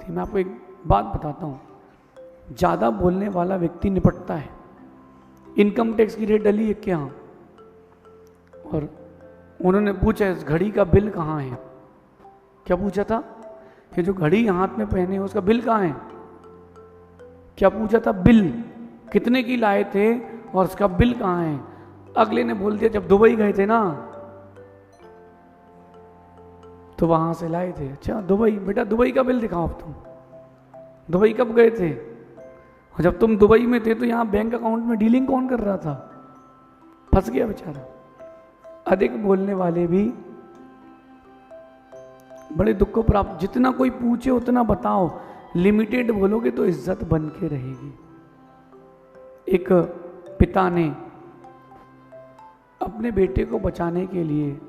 थी। मैं आपको एक बात बताता हूँ, ज़्यादा बोलने वाला व्यक्ति निपटता है। इनकम टैक्स की रेट डली है क्या? और उन्होंने पूछा इस घड़ी का बिल कहाँ है? क्या पूछा था? ये जो घड़ी हाथ में पहने हो उसका बिल कहाँ है? क्या पूछा था? बिल कितने की लाए थे और उसका बिल कहाँ है? अगले ने बोल दिया जब दुबई गए थे ना तो वहां से लाए थे। अच्छा दुबई, बेटा दुबई का बिल दिखाओ। अब तुम दुबई कब गए थे? और जब तुम दुबई में थे तो यहाँ बैंक अकाउंट में डीलिंग कौन कर रहा था? फंस गया बेचारा। अधिक बोलने वाले भी बड़े दुख को प्राप्त। जितना कोई पूछे उतना बताओ, लिमिटेड बोलोगे तो इज्जत बन के रहेगी। एक पिता ने अपने बेटे को बचाने के लिए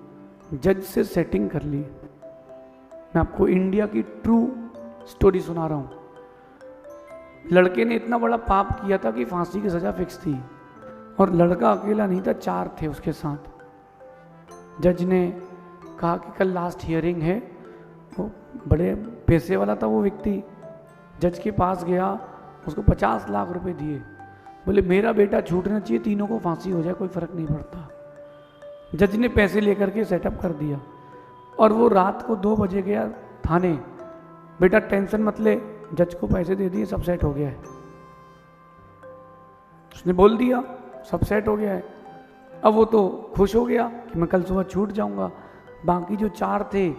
जज से सेटिंग कर ली। मैं आपको इंडिया की ट्रू स्टोरी सुना रहा हूं। लड़के ने इतना बड़ा पाप किया था कि फांसी की सजा फिक्स थी, और लड़का अकेला नहीं था, 4 थे उसके साथ। जज ने कहा कि कल लास्ट हियरिंग है। वो बड़े पैसे वाला था वो व्यक्ति। जज के पास गया, उसको 50 लाख रुपए दिए। बोले मेरा बेटा छूटना चाहिए, तीनों को फांसी हो जाए, कोई फर्क नहीं पड़ता। जज ने पैसे लेकर के सेटअप कर दिया, और वो रात को 2 बजे गया थाने। बेटा टेंशन मत ले, जज को पैसे दे दिए, सब सेट हो गया है। उसने बोल दिया सब सेट हो गया है। अब वो तो खुश हो गया कि मैं कल सुबह छूट जाऊंगा। बाकी जो 4 थे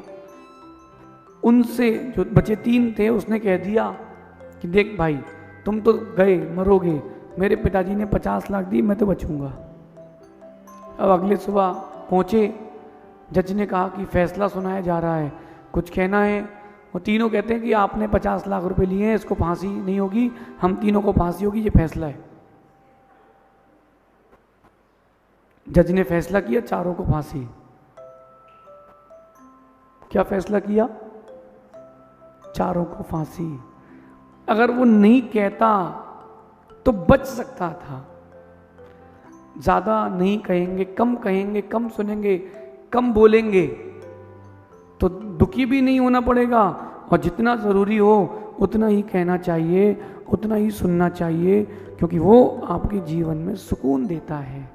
उनसे, जो बचे 3 थे, उसने कह दिया कि देख भाई तुम तो गए मरोगे, मेरे पिताजी ने 50 लाख दी, मैं तो बचूंगा। अब अगले सुबह पहुंचे, जज ने कहा कि फैसला सुनाया जा रहा है, कुछ कहना है? वो तीनों कहते हैं कि आपने 50 लाख रुपए लिए हैं, इसको फांसी नहीं होगी, हम तीनों को फांसी होगी, ये फैसला है। जज ने फैसला किया, चारों को फांसी। क्या फैसला किया? चारों को फांसी। अगर वो नहीं कहता तो बच सकता था। ज्यादा नहीं कहेंगे, कम सुनेंगे, कम बोलेंगे तो दुखी भी नहीं होना पड़ेगा, और जितना जरूरी हो उतना ही कहना चाहिए, उतना ही सुनना चाहिए, क्योंकि वो आपके जीवन में सुकून देता है।